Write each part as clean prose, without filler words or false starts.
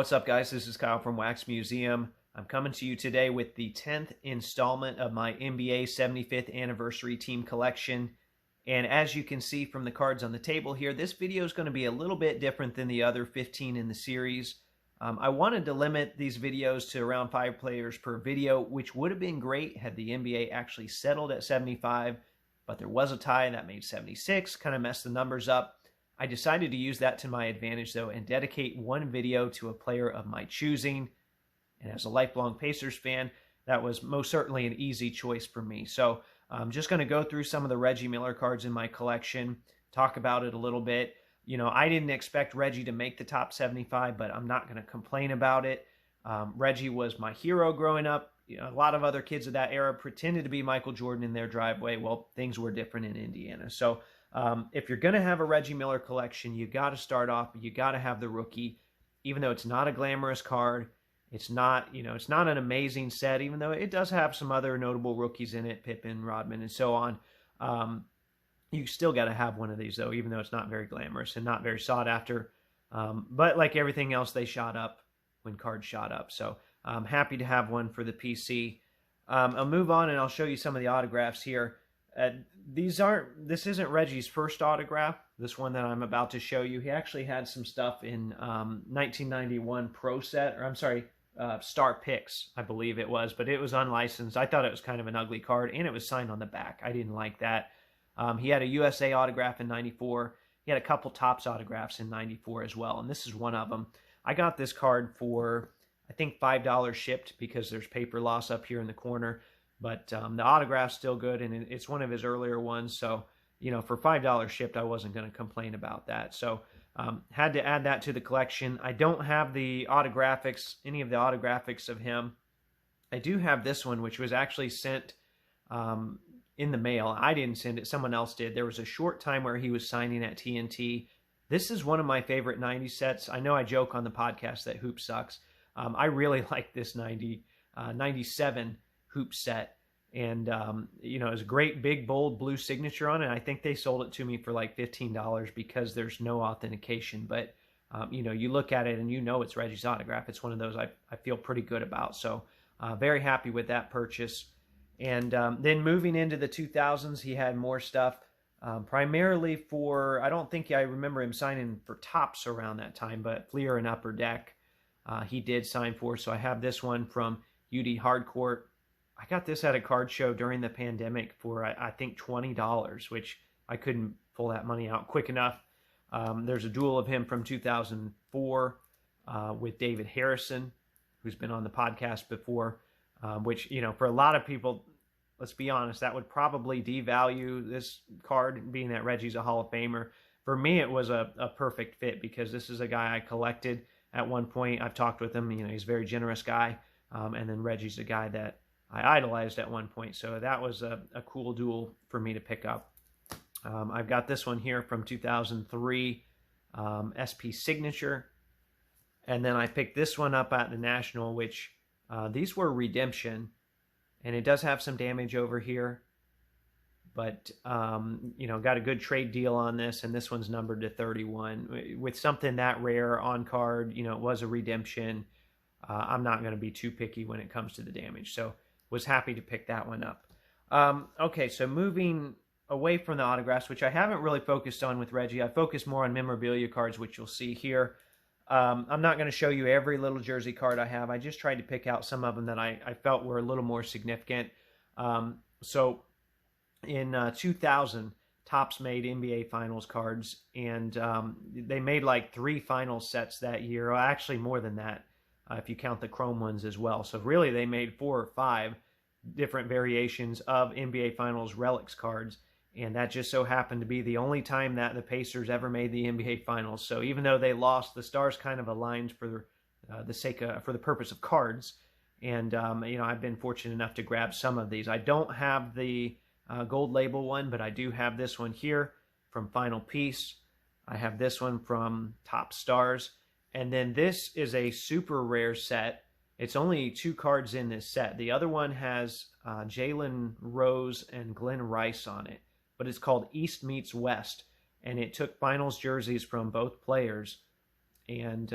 What's up, guys? This is Kyle from Wax Museum. I'm coming to you today with the 10th installment of my NBA 75th Anniversary Team Collection. And as you can see from the cards on the table here, this video is going to be a little bit different than the other 15 in the series. I wanted to limit these videos to around 5 players per video, which would have been great had the NBA actually settled at 75, but there was a tie that made 76, kind of messed the numbers up. I decided to use that to my advantage, though, and dedicate one video to a player of my choosing. And as a lifelong Pacers fan, that was most certainly an easy choice for me. So I'm just going to go through some of the Reggie Miller cards in my collection, talk about it a little bit. You know, I didn't expect Reggie to make the top 75, but I'm not going to complain about it. Reggie was my hero growing up. You know, a lot of other kids of that era pretended to be Michael Jordan in their driveway. Well, things were different in Indiana. So if you're going to have a Reggie Miller collection, you got to start off, you got to have the rookie, even though it's not a glamorous card. It's not, it's not an amazing set, even though it does have some other notable rookies in it, Pippen, Rodman, and so on. You still got to have one of these, though, even though it's not very glamorous and not very sought after. But like everything else, they shot up when cards shot up. So I'm happy to have one for the PC. I'll move on and I'll show you some of the autographs here. This isn't Reggie's first autograph. This one that I'm about to show you, he actually had some stuff in 1991 Pro Set, or I'm sorry, Star Picks, I believe it was, but it was unlicensed. I thought it was kind of an ugly card, and it was signed on the back. I didn't like that. He had a USA autograph in 94. He had a couple Topps autographs in 94 as well, and this is one of them. I got this card for, I think, $5 shipped because there's paper loss up here in the corner. But the autograph's still good, and it's one of his earlier ones. So, for $5 shipped, I wasn't going to complain about that. So, had to add that to the collection. I don't have the autographics, any of the autographics of him. I do have this one, which was actually sent in the mail. I didn't send it. Someone else did. There was a short time where he was signing at TNT. This is one of my favorite 90s sets. I know I joke on the podcast that Hoop sucks. I really like this 97 Hoop set, and it was a great big bold blue signature on it. I think they sold it to me for like $15 because there's no authentication, but you look at it and it's Reggie's autograph. It's one of those I feel pretty good about, so very happy with that purchase. And then moving into the 2000s, he had more stuff, primarily for, I don't think I remember him signing for Topps around that time, but Fleer and Upper Deck he did sign for. So I have this one from UD Hardcourt. I got this at a card show during the pandemic for, I think, $20, which I couldn't pull that money out quick enough. There's a duel of him from 2004 with David Harrison, who's been on the podcast before, which, for a lot of people, let's be honest, that would probably devalue this card, being that Reggie's a Hall of Famer. For me, it was a perfect fit because this is a guy I collected at one point. I've talked with him. He's a very generous guy. And then Reggie's a guy that I idolized at one point, so that was a cool duel for me to pick up. I've got this one here from 2003, SP Signature, and then I picked this one up at the National, which these were redemption, and it does have some damage over here, but got a good trade deal on this, and this one's numbered to 31. With something that rare on card, it was a redemption. I'm not going to be too picky when it comes to the damage, so was happy to pick that one up. Okay, so moving away from the autographs, which I haven't really focused on with Reggie. I focused more on memorabilia cards, which you'll see here. I'm not going to show you every little jersey card I have. I just tried to pick out some of them that I felt were a little more significant. So in 2000, Topps made NBA Finals cards, and they made like 3 Finals sets that year. Well, actually more than that, if you count the chrome ones as well. So really they made 4 or 5 different variations of NBA Finals relics cards, and that just so happened to be the only time that the Pacers ever made the NBA Finals. So even though they lost, the stars kind of aligned for the purpose of cards, and I've been fortunate enough to grab some of these. I don't have the gold label one, but I do have this one here from Final Piece. I have this one from Top Stars. And then this is a super rare set. It's only 2 cards in this set. The other one has Jalen Rose and Glenn Rice on it, but it's called East Meets West, and it took finals jerseys from both players and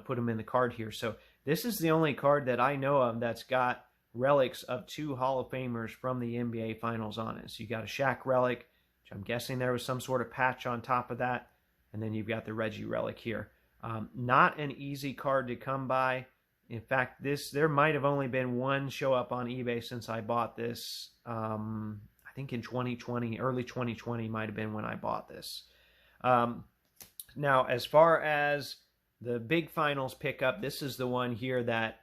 put them in the card here. So this is the only card that I know of that's got relics of 2 Hall of Famers from the NBA Finals on it. So you got a Shaq relic, which I'm guessing there was some sort of patch on top of that, and then you've got the Reggie relic here. Not an easy card to come by. In fact, there might have only been one show up on eBay since I bought this. I think in 2020, early 2020 might have been when I bought this. Now, as far as the big finals pickup, this is the one here that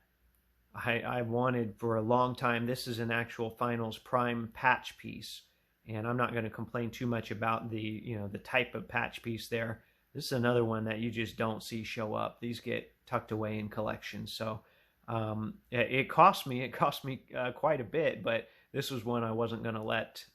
I wanted for a long time. This is an actual finals prime patch piece, and I'm not going to complain too much about the type of patch piece there. This is another one that you just don't see show up. These get tucked away in collections. So it cost me quite a bit, but this was one I wasn't going to let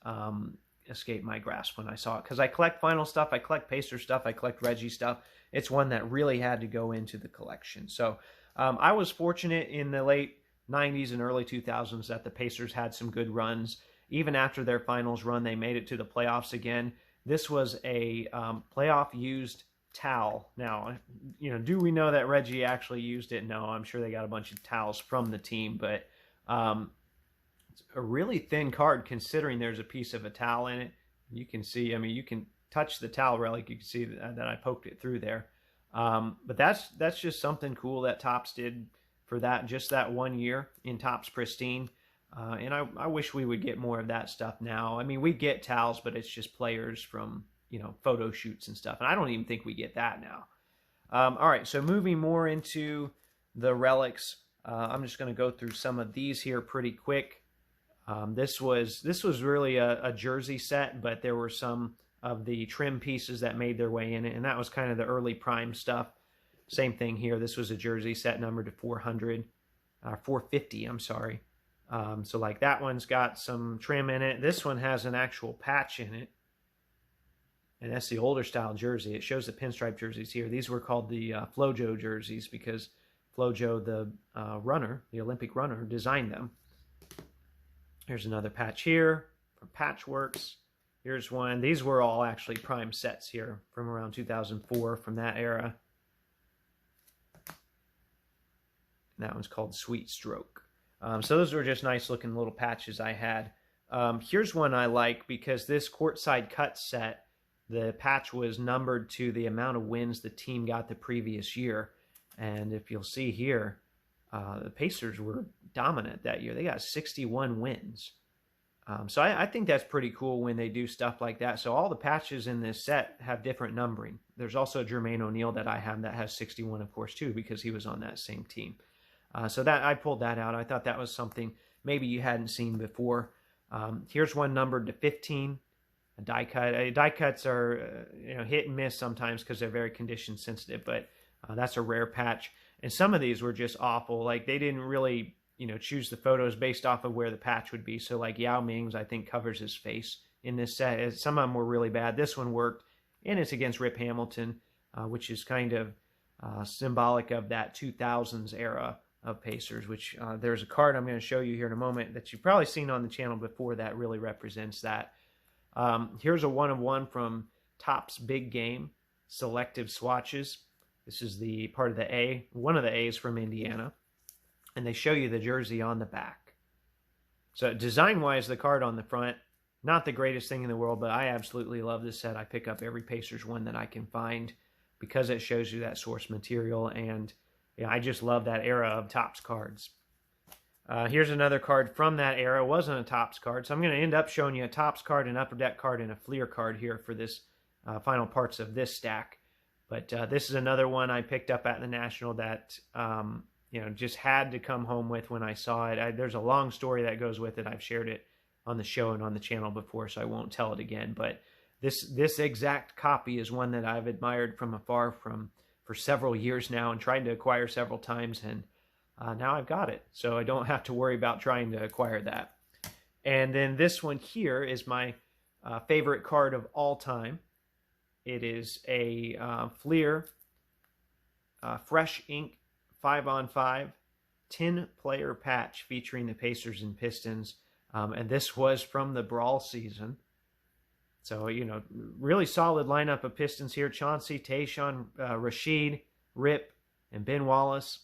escape my grasp when I saw it, because I collect final stuff, I collect Pacer stuff, I collect Reggie stuff. It's one that really had to go into the collection. So I was fortunate in the late 90s and early 2000s that the Pacers had some good runs. Even after their finals run, they made it to the playoffs again. This was a playoff used towel. Now, do we know that Reggie actually used it? No, I'm sure they got a bunch of towels from the team, but it's a really thin card considering there's a piece of a towel in it. You can see, you can touch the towel relic. You can see that I poked it through there. But that's just something cool that Topps did for just that 1 year in Topps Pristine. And I wish we would get more of that stuff now. We get towels, but it's just players from photo shoots and stuff. And I don't even think we get that now. All right, so moving more into the relics, I'm just going to go through some of these here pretty quick. This was really a jersey set, but there were some of the trim pieces that made their way in it, and that was kind of the early prime stuff. Same thing here. This was a jersey set numbered to 450, I'm sorry. So like that one's got some trim in it. This one has an actual patch in it. And that's the older style jersey. It shows the pinstripe jerseys here. These were called the Flojo jerseys because Flojo, the runner, the Olympic runner, designed them. Here's another patch here from Patchworks. Here's one. These were all actually prime sets here from around 2004, from that era. And that one's called Sweet Stroke. So those were just nice looking little patches I had. Here's one I like because this courtside cut set, the patch was numbered to the amount of wins the team got the previous year. And if you'll see here, the Pacers were dominant that year. They got 61 wins. So I think that's pretty cool when they do stuff like that. So all the patches in this set have different numbering. There's also Jermaine O'Neal that I have that has 61, of course, too, because he was on that same team. So that I pulled that out. I thought that was something maybe you hadn't seen before. Here's one numbered to 15. A die cut. Die cuts are hit and miss sometimes because they're very condition sensitive, but that's a rare patch. And some of these were just awful. Like they didn't really choose the photos based off of where the patch would be. So like Yao Ming's, I think, covers his face in this set. Some of them were really bad. This one worked, and it's against Rip Hamilton, which is kind of symbolic of that 2000s era of Pacers, which there's a card I'm going to show you here in a moment that you've probably seen on the channel before that really represents that. Here's a 1-of-1 from Topps Big Game Selective Swatches. This is the part of the A, one of the A's from Indiana. And they show you the jersey on the back. So design-wise, the card on the front, not the greatest thing in the world, but I absolutely love this set. I pick up every Pacers one that I can find because it shows you that source material. And I just love that era of Topps cards. Here's another card from that era. It wasn't a Topps card, so I'm going to end up showing you a Topps card, an Upper Deck card, and a Fleer card here for this final parts of this stack. But this is another one I picked up at the National that just had to come home with when I saw it. There's a long story that goes with it. I've shared it on the show and on the channel before, so I won't tell it again. But this exact copy is one that I've admired from afar for several years now and tried to acquire several times, and now I've got it. So I don't have to worry about trying to acquire that. And then this one here is my favorite card of all time. It is a Fleer Fresh Ink 5-on-5 10-player patch featuring the Pacers and Pistons. And this was from the Brawl season. So, really solid lineup of Pistons here. Chauncey, Tayshaun, Rashid, Rip, and Ben Wallace.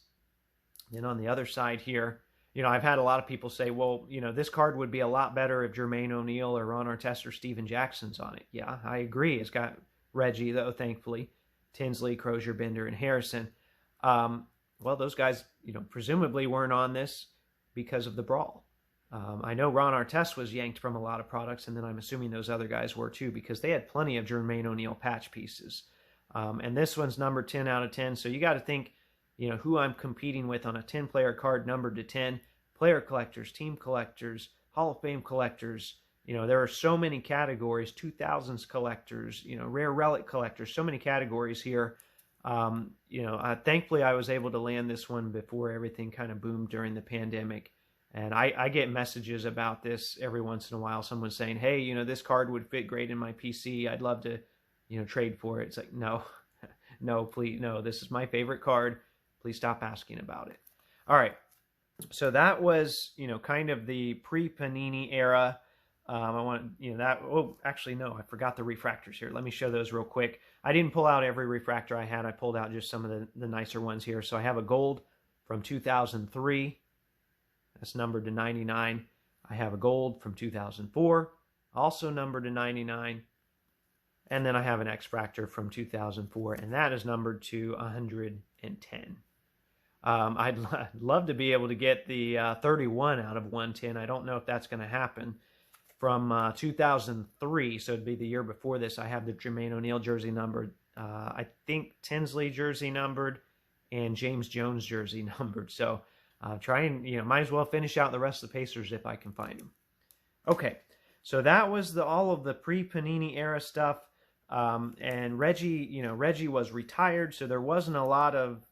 Then on the other side here, I've had a lot of people say, well, this card would be a lot better if Jermaine O'Neal or Ron Artest or Steven Jackson's on it. Yeah, I agree. It's got Reggie, though, thankfully, Tinsley, Crozier, Bender, and Harrison. Well, those guys, presumably weren't on this because of the brawl. I know Ron Artest was yanked from a lot of products, and then I'm assuming those other guys were too, because they had plenty of Jermaine O'Neal patch pieces. And this one's numbered 10 out of 10, so you got to think, who I'm competing with on a 10-player card numbered to 10. Player collectors, team collectors, Hall of Fame collectors. There are so many categories, 2000s collectors, rare relic collectors, so many categories here. Thankfully I was able to land this one before everything kind of boomed during the pandemic. And I get messages about this every once in a while. Someone saying, hey, this card would fit great in my PC. I'd love to, trade for it. It's like, no, no, please, no, this is my favorite card. Please stop asking about it. All right. So that was, kind of the pre-Panini era. I want, that, oh, actually, no, I forgot the refractors here. Let me show those real quick. I didn't pull out every refractor I had. I pulled out just some of the nicer ones here. So I have a gold from 2003. That's numbered to 99. I have a gold from 2004, also numbered to 99. And then I have an X-Fractor from 2004, and that is numbered to 110. I'd love to be able to get the 31 out of 110. I don't know if that's going to happen. From 2003, so it'd be the year before this, I have the Jermaine O'Neal jersey numbered. I think Tinsley jersey numbered and James Jones jersey numbered. So try and, might as well finish out the rest of the Pacers if I can find them. Okay, so that was all of the pre-Panini era stuff. And Reggie, Reggie was retired, so there wasn't a lot of,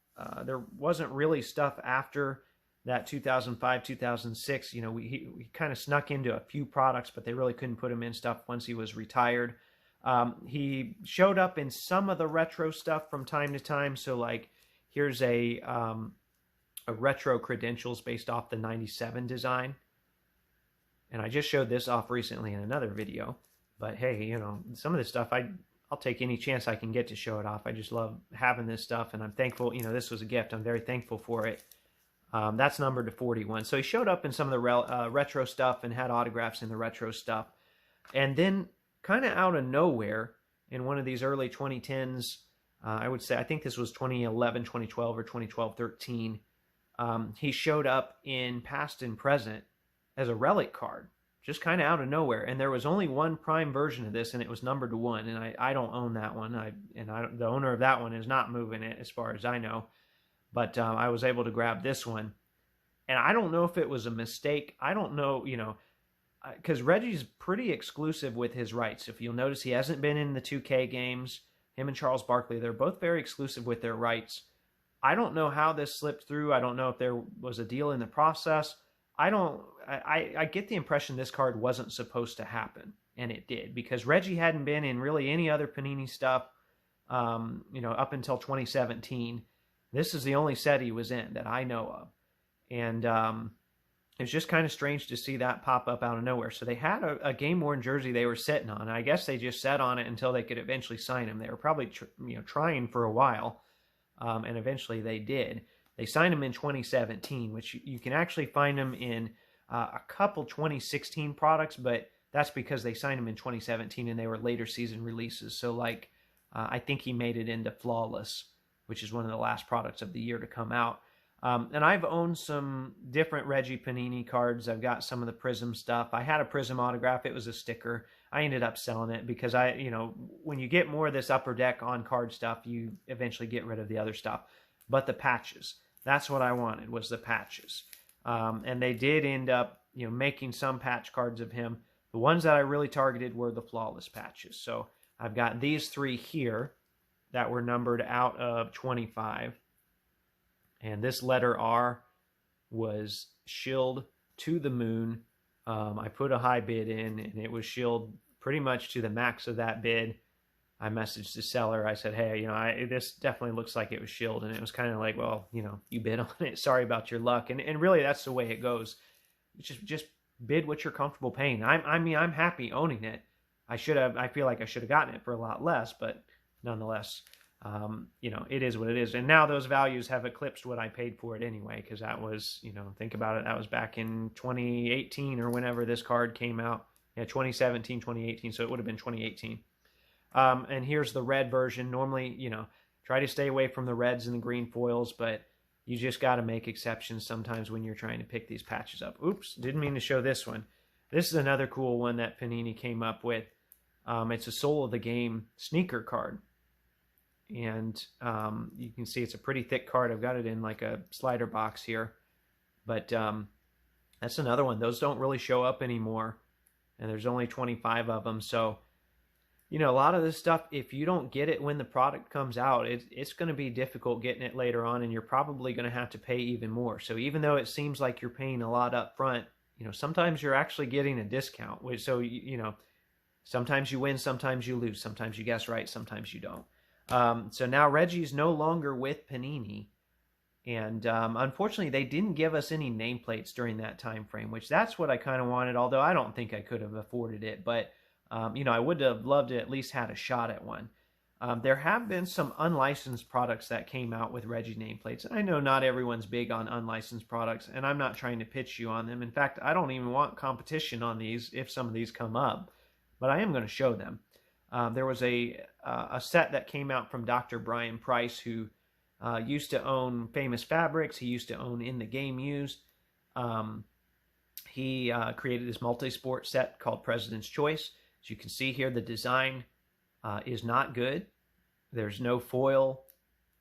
there wasn't really stuff after that 2005, 2006. He kind of snuck into a few products, but they really couldn't put him in stuff once he was retired. He showed up in some of the retro stuff from time to time. So like, here's a retro credentials based off the 97 design. And I just showed this off recently in another video. But hey, some of this stuff, I'll take any chance I can get to show it off. I just love having this stuff, and I'm thankful. This was a gift. I'm very thankful for it. That's numbered to 41. So he showed up in some of the retro stuff and had autographs in the retro stuff. And then kind of out of nowhere, in one of these early 2010s, I would say, I think this was 2011, 2012, or 2012-13, he showed up in past and present as a relic card, just kind of out of nowhere. And there was only one prime version of this, and it was numbered to 1. And I don't own that one. The owner of that one is not moving it, as far as I know. But I was able to grab this one. And I don't know if it was a mistake. I don't know, because Reggie's pretty exclusive with his rights. If you'll notice, he hasn't been in the 2K games. Him and Charles Barkley, they're both very exclusive with their rights. I don't know how this slipped through. I don't know if there was a deal in the process. I get the impression this card wasn't supposed to happen, and it did, because Reggie hadn't been in really any other Panini stuff, up until 2017. This is the only set he was in that I know of. And it was just kind of strange to see that pop up out of nowhere. So they had a game-worn jersey they were sitting on. I guess they just sat on it until they could eventually sign him. They were probably trying for a while, and eventually they did. They signed him in 2017, which you can actually find him in a couple 2016 products, but that's because they signed him in 2017 and they were later season releases. So like, I think he made it into Flawless, which is one of the last products of the year to come out. And I've owned some different Reggie Panini cards. I've got some of the Prism stuff. I had a Prism autograph. It was a sticker. I ended up selling it because when you get more of this upper deck on card stuff, you eventually get rid of the other stuff. But the patches, that's what I wanted, was the patches. And they did end up, making some patch cards of him. The ones that I really targeted were the Flawless patches. So I've got these 3 here that were numbered out of 25. And this letter R was shilled to the moon. I put a high bid in, and it was shilled pretty much to the max of that bid. I messaged the seller. I said, hey, this definitely looks like it was shilled. And it was kind of like, well, you bid on it. Sorry about your luck. And really, that's the way it goes. Just bid what you're comfortable paying. I'm happy owning it. I feel like I should have gotten it for a lot less, but nonetheless, it is what it is. And now those values have eclipsed what I paid for it anyway, because that was, think about it, that was back in 2018 or whenever this card came out. Yeah, 2017, 2018, so it would have been 2018. And here's the red version. Normally, try to stay away from the reds and the green foils, but you just got to make exceptions sometimes when you're trying to pick these patches up. Oops, didn't mean to show this one. This is another cool one that Panini came up with. It's a Soul of the Game sneaker card. And you can see it's a pretty thick card. I've got it in like a slider box here. But that's another one. Those don't really show up anymore. And there's only 25 of them. So, a lot of this stuff, if you don't get it when the product comes out, it's going to be difficult getting it later on. And you're probably going to have to pay even more. So even though it seems like you're paying a lot up front, sometimes you're actually getting a discount. So, sometimes you win, sometimes you lose. Sometimes you guess right, sometimes you don't. So now Reggie's no longer with Panini, and unfortunately they didn't give us any nameplates during that time frame, which that's what I kind of wanted, although I don't think I could have afforded it, but I would have loved to at least had a shot at one. There have been some unlicensed products that came out with Reggie nameplates. I know not everyone's big on unlicensed products, and I'm not trying to pitch you on them. In fact, I don't even want competition on these if some of these come up, but I am going to show them. There was a set that came out from Dr. Brian Price, who used to own Famous Fabrics. He used to own In the Game Used. He created this multi-sport set called President's Choice. As you can see here, the design is not good. There's no foil.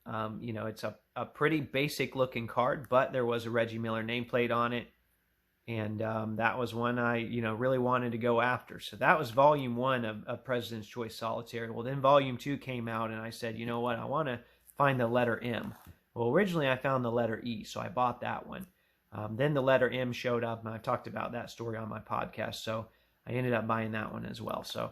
It's a pretty basic looking card, but there was a Reggie Miller nameplate on it. And that was one I, really wanted to go after. So that was volume 1 of President's Choice Solitaire. Well, then volume 2 came out, and I said, you know what, I want to find the letter M. Well, originally I found the letter E, so I bought that one. Then the letter M showed up, and I've talked about that story on my podcast, so I ended up buying that one as well. So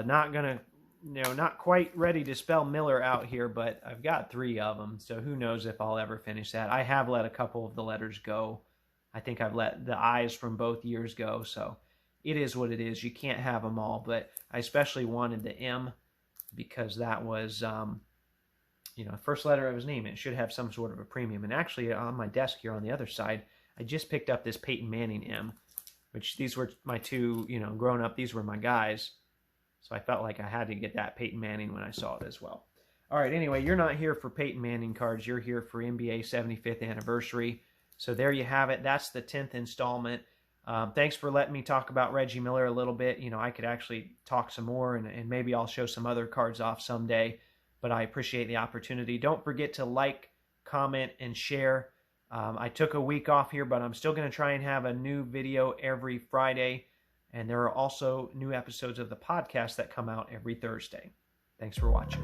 not quite ready to spell Miller out here, but I've got 3 of them, so who knows if I'll ever finish that. I have let a couple of the letters go. I think I've let the I's from both years go, so it is what it is. You can't have them all, but I especially wanted the M because that was, first letter of his name. It should have some sort of a premium. And actually, on my desk here on the other side, I just picked up this Peyton Manning M, which these were my 2, growing up, these were my guys. So I felt like I had to get that Peyton Manning when I saw it as well. All right, anyway, you're not here for Peyton Manning cards. You're here for NBA 75th anniversary. So there you have it. That's the 10th installment. Thanks for letting me talk about Reggie Miller a little bit. I could actually talk some more, and maybe I'll show some other cards off someday. But I appreciate the opportunity. Don't forget to like, comment, and share. I took a week off here, but I'm still going to try and have a new video every Friday. And there are also new episodes of the podcast that come out every Thursday. Thanks for watching.